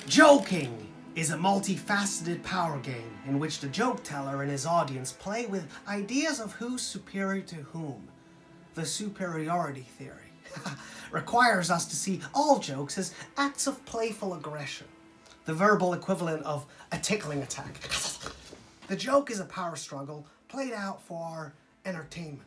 Joking is a multifaceted power game in which the joke teller and his audience play with ideas of who's superior to whom. The superiority theory requires us to see all jokes as acts of playful aggression, the verbal equivalent of a tickling attack. The joke is a power struggle played out for our entertainment.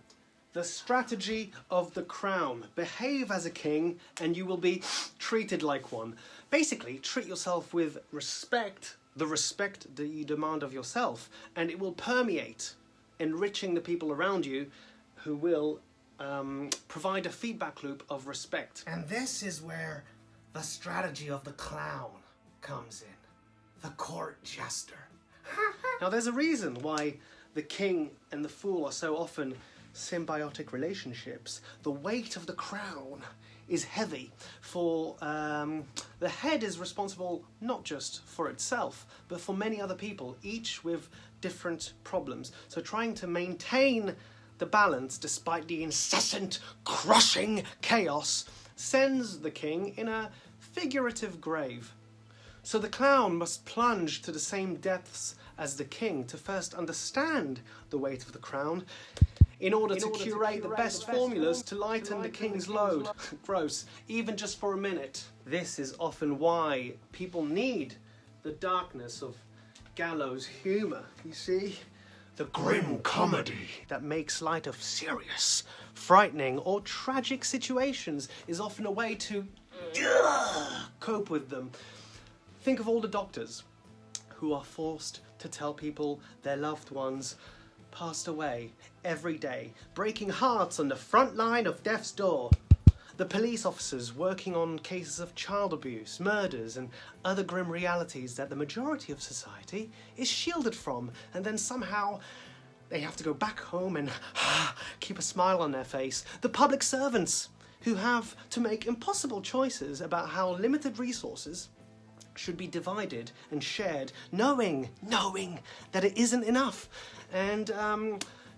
The strategy of the crown. Behave as a king and you will be treated like one. Basically, treat yourself with respect, the respect that you demand of yourself, and it will permeate, enriching the people around you who will provide a feedback loop of respect. And this is where the strategy of the clown comes in. The court jester. Now there's a reason why the king and the fool are so often symbiotic relationships. The weight of the crown is heavy, for the head is responsible not just for itself, but for many other people, each with different problems. So trying to maintain the balance despite the incessant, crushing chaos sends the king in a figurative grave. So the clown must plunge to the same depths as the king to first understand the weight of the crown, in order to curate the best formulas to lighten the king's load. Gross, even just for a minute. This is often why people need the darkness of gallows humour, you see? The grim comedy that makes light of serious, frightening or tragic situations is often a way to cope with them. Think of all the doctors who are forced to tell people their loved ones passed away every day, breaking hearts on the front line of death's door. The police officers working on cases of child abuse, murders and other grim realities that the majority of society is shielded from, and then somehow they have to go back home and keep a smile on their face. The public servants who have to make impossible choices about how limited resources should be divided and shared, knowing that it isn't enough. And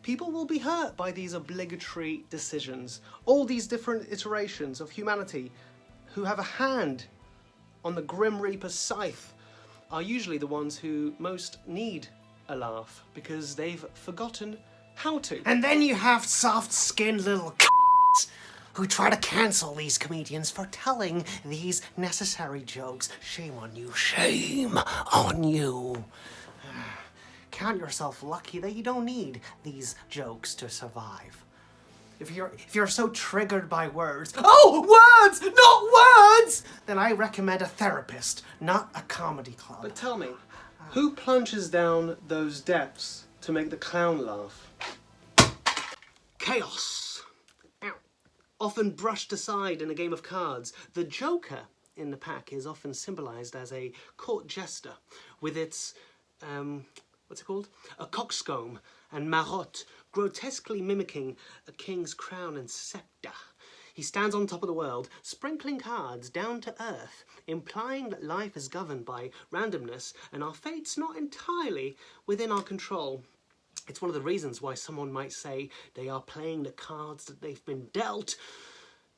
people will be hurt by these obligatory decisions. All these different iterations of humanity who have a hand on the Grim Reaper's scythe are usually the ones who most need a laugh, because they've forgotten how to. And then you have soft-skinned little who try to cancel these comedians for telling these necessary jokes. Shame on you, shame on you. Count yourself lucky that you don't need these jokes to survive. If you're so triggered by words, words, not words, then I recommend a therapist, not a comedy club. But tell me, who plunges down those depths to make the clown laugh? Chaos. Often brushed aside in a game of cards, the Joker in the pack is often symbolised as a court jester with its, what's it called? A coxcomb and marotte, grotesquely mimicking a king's crown and sceptre. He stands on top of the world, sprinkling cards down to earth, implying that life is governed by randomness and our fate's not entirely within our control. It's one of the reasons why someone might say they are playing the cards that they've been dealt,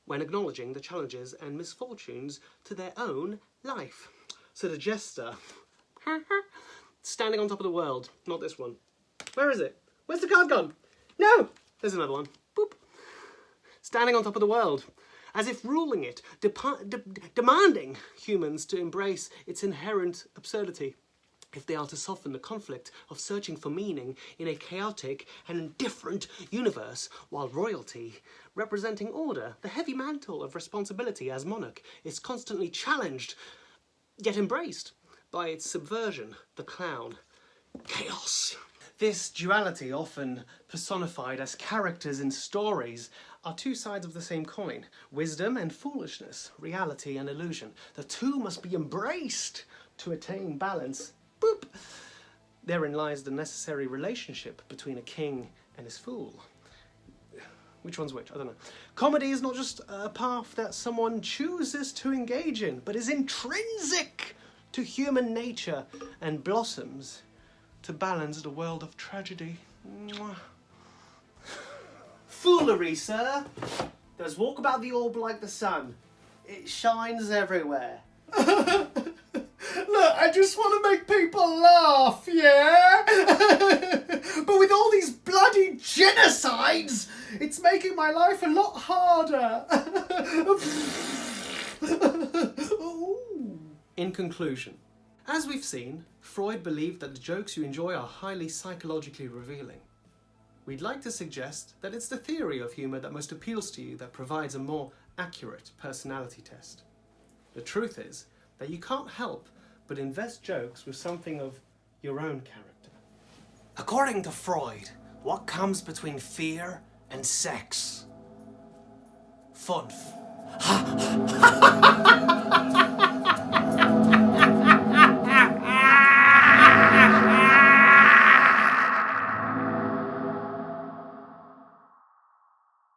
when acknowledging the challenges and misfortunes to their own life. So the jester, standing on top of the world, not this one. Where is it? Where's the card gone? No! There's another one. Boop. Standing on top of the world, as if ruling it, demanding humans to embrace its inherent absurdity, if they are to soften the conflict of searching for meaning in a chaotic and indifferent universe, while royalty, representing order, the heavy mantle of responsibility as monarch, is constantly challenged, yet embraced by its subversion, the clown. Chaos. This duality, often personified as characters in stories, are two sides of the same coin. Wisdom and foolishness, reality and illusion. The two must be embraced to attain balance. Boop! Therein lies the necessary relationship between a king and his fool. Which one's which? I don't know. Comedy is not just a path that someone chooses to engage in, but is intrinsic to human nature and blossoms to balance the world of tragedy. Mwah. Foolery, sir. Does walk about the orb like the sun. It shines everywhere. just want to make people laugh, yeah? But with all these bloody genocides, it's making my life a lot harder. In conclusion, as we've seen, Freud believed that the jokes you enjoy are highly psychologically revealing. We'd like to suggest that it's the theory of humour that most appeals to you that provides a more accurate personality test. The truth is that you can't help but invest jokes with something of your own character. According to Freud, what comes between fear and sex? Fun.